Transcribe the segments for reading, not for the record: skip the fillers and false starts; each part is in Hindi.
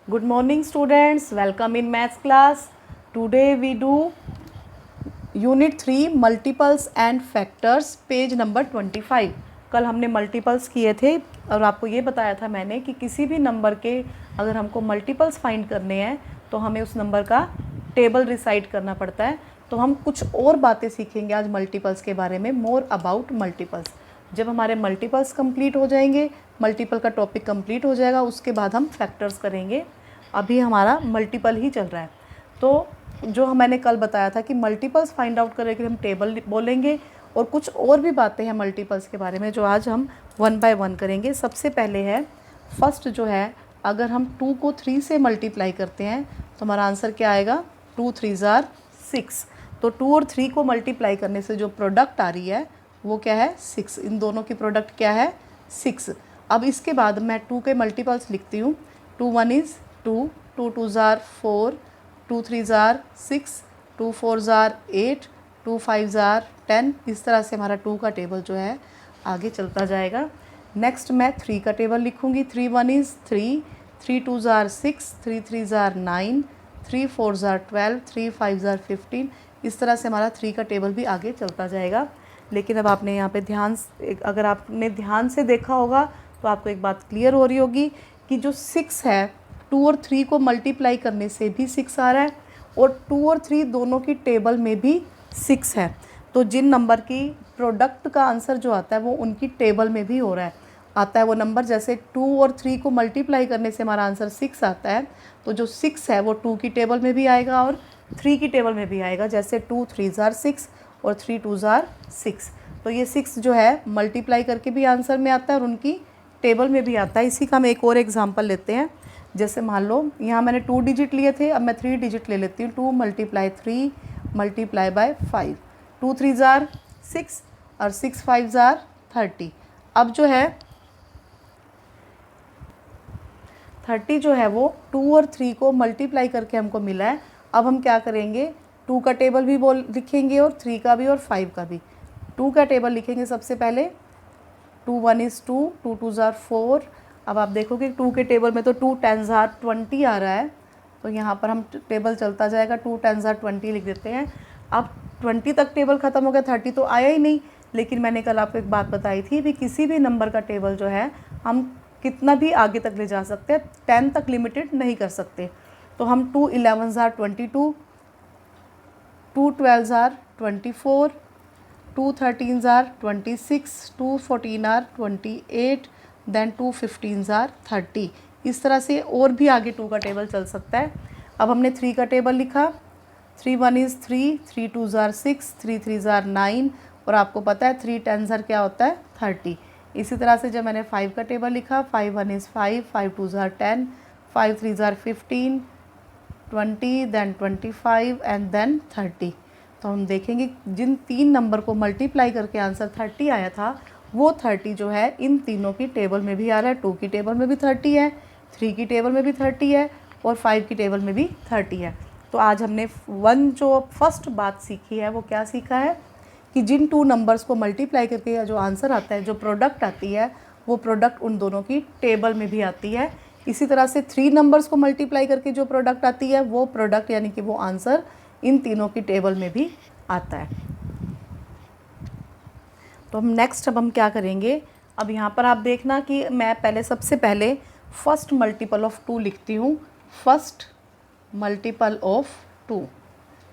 Good morning students, welcome in maths class. Today we do Unit 3 Multiples and Factors page number 25। कल हमने मल्टीपल्स किए थे और आपको ये बताया था मैंने कि किसी भी नंबर के अगर हमको मल्टीपल्स फाइंड करने हैं तो हमें उस नंबर का टेबल रिसाइड करना पड़ता है। तो हम कुछ और बातें सीखेंगे आज मल्टीपल्स के बारे में, मोर अबाउट मल्टीपल्स। जब हमारे मल्टीपल्स कंप्लीट हो जाएंगे, मल्टीपल का टॉपिक कंप्लीट हो जाएगा, उसके बाद हम फैक्टर्स करेंगे। अभी हमारा मल्टीपल ही चल रहा है। तो जो मैंने कल बताया था कि मल्टीपल्स फाइंड आउट करने के लिए हम टेबल बोलेंगे और कुछ और भी बातें हैं मल्टीपल्स के बारे में जो आज हम वन बाय वन करेंगे। सबसे पहले है फर्स्ट जो है, अगर हम 2 को 3 से मल्टीप्लाई करते हैं तो हमारा आंसर क्या आएगा, 2 3 जार 6। तो 2 और 3 को मल्टीप्लाई करने से जो प्रोडक्ट आ रही है वो क्या है, 6। इन दोनों की प्रोडक्ट क्या है, 6। अब इसके बाद मैं 2 के मल्टीपल्स लिखती हूँ। 2 1 is 2, 2 2 jar 4, 2 3 jar 6, 2 4 jar 8, 2 5 jar 10। इस तरह से हमारा 2 का टेबल जो है आगे चलता जाएगा। नेक्स्ट मैं 3 का टेबल लिखूँगी। 3 1 is 3, 3 2 jar 6, 3 3 jar 9, 3 4 jar 12, 3 5 jar 15। इस तरह से हमारा 3 का टेबल भी आगे चलता जाएगा। लेकिन अब आपने यहाँ पे अगर आपने ध्यान से देखा होगा तो आपको एक बात क्लियर हो रही होगी कि जो 6 है, 2 और 3 को मल्टीप्लाई करने से भी 6 आ रहा है और 2 और 3 दोनों की टेबल में भी 6 है। तो जिन नंबर की प्रोडक्ट का आंसर जो आता है वो उनकी टेबल में भी हो रहा है, आता है वो नंबर। जैसे 2 और 3 को मल्टीप्लाई करने से हमारा आंसर 6 आता है, तो जो 6 है वो 2 की टेबल में भी आएगा और 3 की टेबल में भी आएगा। जैसे 2 3 जार 6 और 3 2 जार 6। तो ये 6 जो है मल्टीप्लाई करके भी आंसर में आता है और उनकी टेबल में भी आता है। इसी का हम एक और एग्जांपल लेते हैं। जैसे मान लो यहाँ मैंने 2 डिजिट लिए थे, अब मैं 3 डिजिट ले लेती हूँ। 2 × 3 मल्टीप्लाई बाय 5, 2 3 जार 6 और 6 5 जार 30। अब जो है 30 जो है वो 2 और 3 को मल्टीप्लाई करके हमको मिला है। अब हम क्या करेंगे, 2 का टेबल भी लिखेंगे और 3 का भी और 5 का भी। 2 का टेबल लिखेंगे सबसे पहले। 2 1 इज़ 2, 2 2 जार 4। अब आप देखोगे 2 के टेबल में तो 2 10 जार 20 आ रहा है, तो यहाँ पर हम टेबल चलता जाएगा। 2 10 जार 20 लिख देते हैं। अब 20 तक टेबल ख़त्म हो गया, 30 तो आया ही नहीं। लेकिन मैंने कल आपको एक बात बताई थी भी किसी भी नंबर का टेबल जो है हम कितना भी आगे तक ले जा सकते हैं, 10 तक लिमिटेड नहीं कर सकते। तो हम 2 11 are 22, 2 12 are 24, 2 13 are 26, 2 14 are 28, then 2 15 are 30। इस तरह से और भी आगे 2 का टेबल चल सकता है। अब हमने 3 का टेबल लिखा। 3 1 इज़ 3, 3 2 जार 6, 3 3 जार 9 और आपको पता है 3 10 जार क्या होता है, 30। इसी तरह से जब मैंने 5 का टेबल लिखा, 5 1 is 5, 5 2 are 10, 5 3 are 15, 20, then 25 and then 30। तो हम देखेंगे जिन 3 नंबर को मल्टीप्लाई करके आंसर 30 आया था वो 30 जो है इन तीनों की टेबल में भी आ रहा है। 2 की टेबल में भी 30 है, 3 की टेबल में भी 30 है और 5 की टेबल में भी 30 है। तो आज हमने जो फर्स्ट बात सीखी है वो क्या सीखा है कि जिन 2 नंबर्स को मल्टीप्लाई करके जो आंसर आता है, जो प्रोडक्ट आती है, वो प्रोडक्ट उन दोनों की टेबल में भी आती है। इसी तरह से 3 नंबर्स को मल्टीप्लाई करके जो प्रोडक्ट आती है वो प्रोडक्ट यानी कि वो आंसर इन तीनों की टेबल में भी आता है। तो अब हम क्या करेंगे, अब यहाँ पर आप देखना कि मैं पहले सबसे पहले फर्स्ट मल्टीपल ऑफ 2 लिखती हूँ। फर्स्ट मल्टीपल ऑफ 2,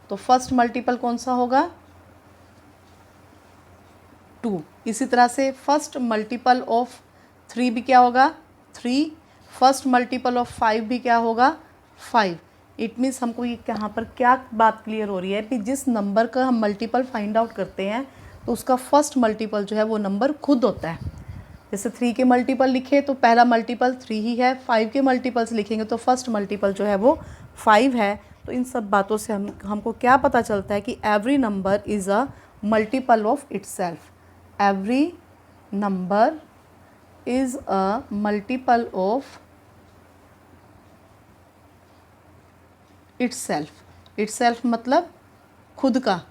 तो फर्स्ट मल्टीपल कौन सा होगा, 2। इसी तरह से फर्स्ट मल्टीपल ऑफ 3 भी क्या होगा, 3। फर्स्ट मल्टीपल ऑफ 5 भी क्या होगा, 5। इट मीन्स हमको ये यहाँ पर क्या बात क्लियर हो रही है कि जिस नंबर का हम मल्टीपल फाइंड आउट करते हैं तो उसका फर्स्ट मल्टीपल जो है वो नंबर खुद होता है। जैसे 3 के मल्टीपल लिखे तो पहला मल्टीपल 3 ही है, 5 के मल्टीपल्स लिखेंगे तो फर्स्ट मल्टीपल जो है वो 5 है। तो इन सब बातों से हमको क्या पता चलता है कि every number is a multiple of itself. Every number is a multiple of itself. Itself मतलब खुद का।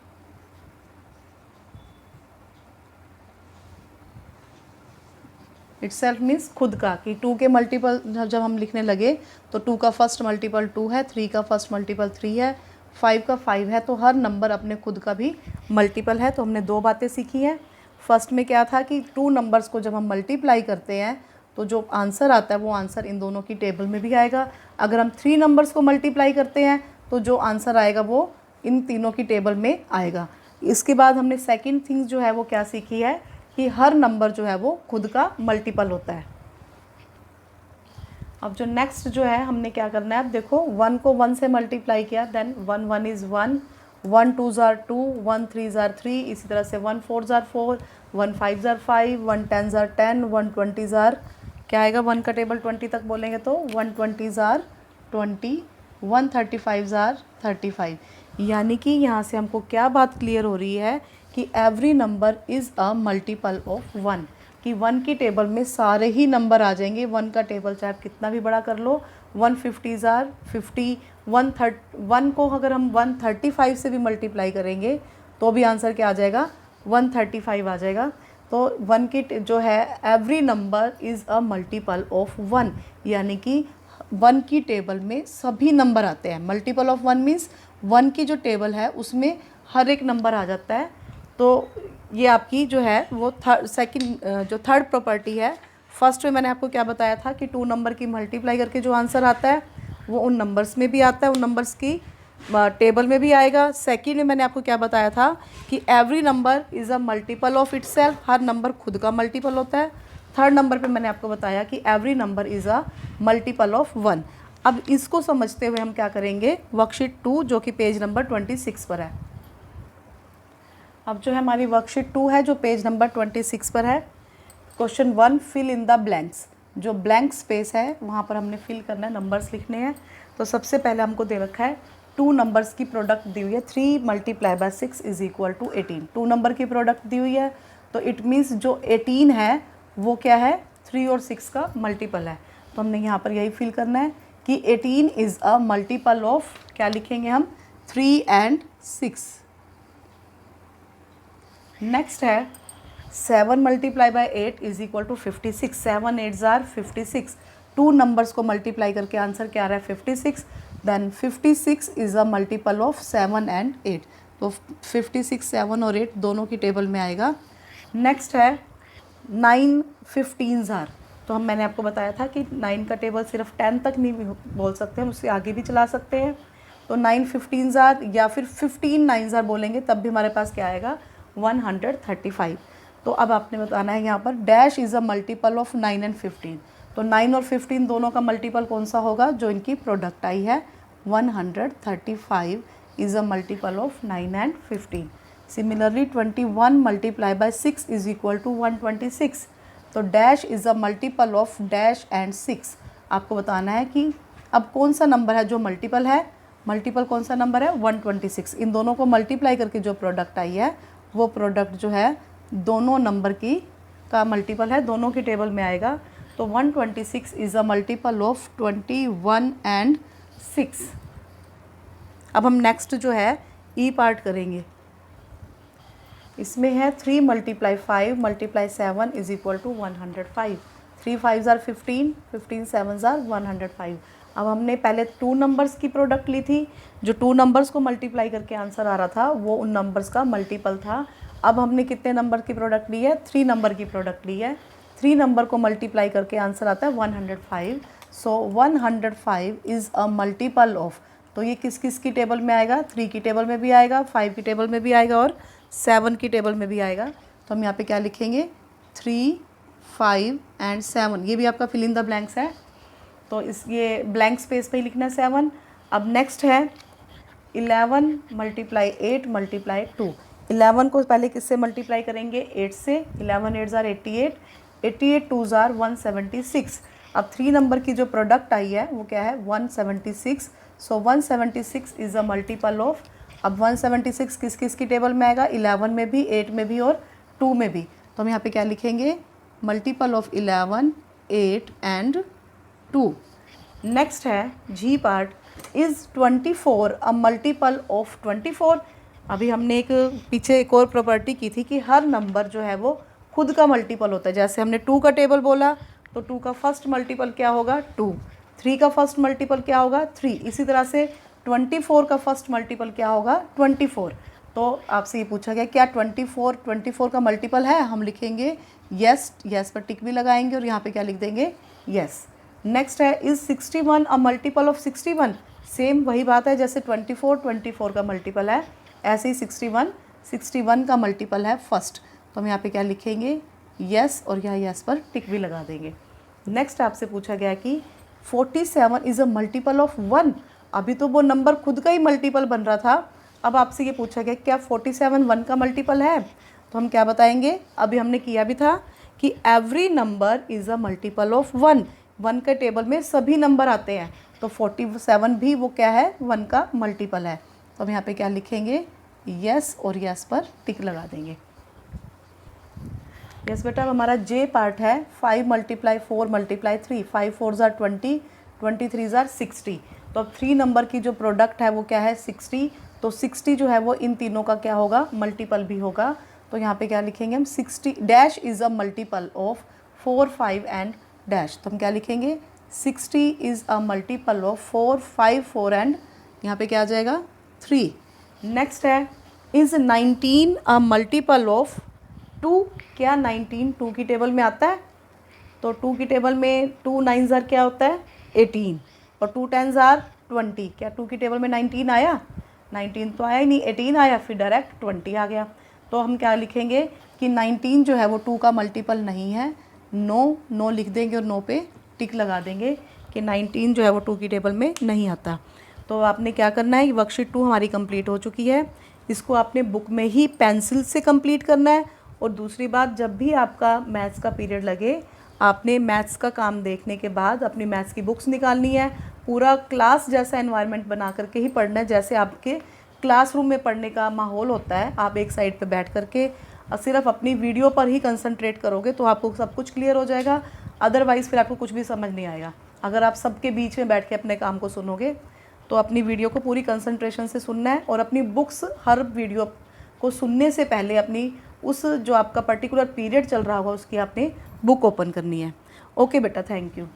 इटसेल्फ मीन्स खुद का, कि 2 के मल्टीपल जब हम लिखने लगे तो 2 का फर्स्ट मल्टीपल 2 है, 3 का फर्स्ट मल्टीपल 3 है, 5 का 5 है, तो हर नंबर अपने खुद का भी मल्टीपल है। तो हमने 2 बातें सीखी हैं। फर्स्ट में क्या था कि 2 नंबर्स को जब हम मल्टीप्लाई करते हैं तो जो आंसर आता है वो आंसर इन दोनों की टेबल में भी आएगा। अगर हम 3 नंबर्स को मल्टीप्लाई करते हैं तो जो आंसर आएगा वो इन तीनों की टेबल में आएगा। इसके बाद हमने सेकंड थिंग जो है वो क्या सीखी है कि हर नंबर जो है वो खुद का मल्टीपल होता है। अब जो नेक्स्ट जो है हमने क्या करना है, अब देखो 1 को 1 से मल्टीप्लाई किया, देन 1 1 इज़ 1, 1 2 ज़ार 2, 1 3 ज़ार 3, इसी तरह से 1 4 ज़ार 4, 1 5 ज़ार 5, 1 10 ज़ार 10, 1 20 ज़ार क्या आएगा, 1 का टेबल 20 तक बोलेंगे तो 1 20 ज़ार 20, 1 35 ज़ार 35। यानी कि यहाँ से हमको क्या बात क्लियर हो रही है कि every number is a multiple of 1, कि 1 की टेबल में सारे ही नंबर आ जाएंगे। 1 का टेबल चाहे आप कितना भी बड़ा कर लो, 150 ज़ार 50, 1 को अगर हम 135 से भी मल्टीप्लाई करेंगे तो भी आंसर क्या आ जाएगा, 135 आ जाएगा। तो 1 की जो है every number is a multiple of 1, यानी कि 1 की टेबल में सभी नंबर आते हैं। मल्टीपल ऑफ 1 मीन्स 1 की जो टेबल है उसमें हर एक नंबर आ जाता है। तो ये आपकी जो है वो थर्ड प्रॉपर्टी है। फर्स्ट में मैंने आपको क्या बताया था कि 2 नंबर की मल्टीप्लाई करके जो आंसर आता है वो उन नंबर्स में भी आता है, उन नंबर्स की टेबल में भी आएगा। सेकंड में मैंने आपको क्या बताया था कि every number is a multiple of itself, her number खुद का मल्टीपल होता है। थर्ड नंबर पे मैंने आपको बताया कि every number is a multiple of 1। अब इसको समझते हुए हम क्या करेंगे, वर्कशीट 2 जो कि पेज नंबर 26 पर है। अब जो है हमारी वर्कशीट 2 है जो पेज नंबर 26 पर है। Question 1, fill in the blanks. जो ब्लैंक स्पेस है वहाँ पर हमने फिल करना है, नंबर्स लिखने हैं। तो सबसे पहले हमको दे रखा है 2 नंबर्स की प्रोडक्ट दी हुई है, 3 × 6 इज़ इक्वल टू 18। 2 नंबर की प्रोडक्ट दी हुई है तो इट मीन्स जो 18 है वो क्या है, 3 और 6 का मल्टीपल है। तो हमने यहाँ पर यही फिल करना है कि 18 इज़ अ मल्टीपल ऑफ, क्या लिखेंगे हम, 3 एंड 6। नेक्स्ट है 7 × 8 is equal to 56। 7 8 are 56। 2 numbers को मल्टीप्लाई करके आंसर क्या आ रहा है, 56। Then 56 is a multiple of 7 and 8। तो 56 7 और 8 दोनों की टेबल में आएगा। नेक्स्ट है 9 15 ज़ार। तो मैंने आपको बताया था कि 9 का टेबल सिर्फ 10 तक नहीं बोल सकते, हम उससे आगे भी चला सकते हैं। तो 9 15 ज़ार या फिर 15 9 ज़ार बोलेंगे तब भी हमारे पास क्या आएगा, 135। तो अब आपने बताना है यहाँ पर dash is a multiple of 9 and 15। तो 9 और 15 दोनों का मल्टीपल कौन सा होगा, जो इनकी प्रोडक्ट आई है, 135 is a multiple of 9 and 15। Similarly 21 × 6 is equal to 126। तो dash is a multiple of dash and 6। आपको बताना है कि अब कौन सा नंबर है जो मल्टीपल है, मल्टीपल कौन सा नंबर है, 126। इन दोनों को मल्टीप्लाई करके जो प्रोडक्ट आई है वो प्रोडक्ट जो है दोनों नंबर की का मल्टीपल है, दोनों की टेबल में आएगा। तो 126 is a multiple of 21 and 6। अब हम नेक्स्ट जो है ई पार्ट करेंगे। इसमें है 3 × 5 × 7 इज़ इक्वल टू 105। 3 5 ज़ार 15, 15 7 ज़ार 105। अब हमने पहले 2 नंबर्स की प्रोडक्ट ली थी, जो 2 नंबर्स को मल्टीप्लाई करके आंसर आ रहा था वो उन नंबर्स का मल्टीपल था। अब हमने कितने नंबर की प्रोडक्ट ली है, 3 नंबर की प्रोडक्ट ली है। 3 नंबर को मल्टीप्लाई करके आंसर आता है 105। सो 105 इज़ अ मल्टीपल ऑफ, तो ये किस किस की टेबल में आएगा, 3 की टेबल में भी आएगा, 5 की टेबल में भी आएगा और 7 की टेबल में भी आएगा। तो हम यहाँ पे क्या लिखेंगे, 3 5 एंड 7। ये भी आपका फिल इन द ब्लैंक्स है, तो इस ये ब्लैंक स्पेस पे ही लिखना है 7। अब नेक्स्ट है 11 × 8 × 2। 11 को पहले किससे मल्टीप्लाई करेंगे, 8 से। 11 8 ज़ार 88, 88 2 ज़ार 176। अब 3 नंबर की जो प्रोडक्ट आई है वो क्या है, 176। सो 176 इज़ अ मल्टीपल ऑफ, अब 176 किस किस की टेबल में आएगा, 11 में भी, 8 में भी और 2 में भी। तो हम यहाँ पे क्या लिखेंगे, मल्टीपल ऑफ 11 8 एंड 2। नेक्स्ट है G part, is 24 a multiple of 24। अभी हमने एक पीछे एक और प्रॉपर्टी की थी कि हर नंबर जो है वो खुद का मल्टीपल होता है। जैसे हमने 2 का टेबल बोला तो 2 का फर्स्ट मल्टीपल क्या होगा 2, 3 का फर्स्ट मल्टीपल क्या होगा 3, इसी तरह से 24 का फर्स्ट मल्टीपल क्या होगा 24। तो आपसे ये पूछा गया क्या 24 का मल्टीपल है, हम लिखेंगे यस, यस पर टिक भी लगाएंगे और यहाँ पे क्या लिख देंगे यस। नेक्स्ट है is 61 a multiple of 61, same वही बात है जैसे 24 का मल्टीपल है, ऐसे ही 61 का मल्टीपल है फर्स्ट। तो हम यहाँ पे क्या लिखेंगे यस और यहाँ यस पर टिक भी लगा देंगे। नेक्स्ट आपसे पूछा गया कि 47 इज़ अ मल्टीपल ऑफ 1, अभी तो वो नंबर खुद का ही मल्टीपल बन रहा था, अब आपसे ये पूछा गया क्या 47 1 का मल्टीपल है। तो हम क्या बताएंगे, अभी हमने किया भी था कि every number is a multiple of 1, 1 के टेबल में सभी नंबर आते हैं, तो 47 भी वो क्या है 1 का मल्टीपल है। तो हम यहाँ पे क्या लिखेंगे यस और यस पर टिक लगा देंगे। यस बेटा, अब हमारा जे पार्ट है 5 × 4 × 3, 5 4 ज़ार 20, 23 ज़ार 60। तो अब 3 नंबर की जो प्रोडक्ट है वो क्या है 60, तो 60 जो है वो इन तीनों का क्या होगा मल्टीपल भी होगा। तो यहाँ पे क्या लिखेंगे हम 60 dash is a multiple of 4 5 and dash. तो हम क्या लिखेंगे 60 is a multiple of 4 5 4 and यहाँ पे क्या आ जाएगा 3। नेक्स्ट है इज़ 19 अ मल्टीपल ऑफ 2, क्या 19 2 की टेबल में आता है, तो 2 की टेबल में 2 9 ज़ार क्या होता है 18 और 2 10 ज़ार 20, क्या 2 की टेबल में 19 आया, 19 तो आया ही नहीं, 18 आया, फिर डायरेक्ट 20 आ गया। तो हम क्या लिखेंगे कि 19 जो है वो 2 का मल्टीपल नहीं है, नो लिख देंगे और नो पे टिक लगा देंगे कि 19 जो है वो 2 की टेबल में नहीं आता। तो आपने क्या करना है, वर्कशीट 2 हमारी कंप्लीट हो चुकी है, इसको आपने बुक में ही पेंसिल से कंप्लीट करना है। और दूसरी बात, जब भी आपका मैथ्स का पीरियड लगे आपने मैथ्स का काम देखने के बाद अपनी मैथ्स की बुक्स निकालनी है, पूरा क्लास जैसा एनवायरनमेंट बना करके ही पढ़ना है, जैसे आपके क्लासरूम में पढ़ने का माहौल होता है। आप एक साइड पे बैठ करके सिर्फ अपनी वीडियो पर ही कंसंट्रेट करोगे तो आपको सब कुछ क्लियर हो जाएगा, अदरवाइज़ फिर आपको कुछ भी समझ नहीं आएगा। अगर आप सबके बीच में बैठ के अपने काम को सुनोगे तो अपनी वीडियो को पूरी कंसंट्रेशन से सुनना है और अपनी बुक्स हर वीडियो को सुनने से पहले अपनी उस जो आपका पर्टिकुलर पीरियड चल रहा होगा उसकी आपने बुक ओपन करनी है। ओके बेटा, थैंक यू।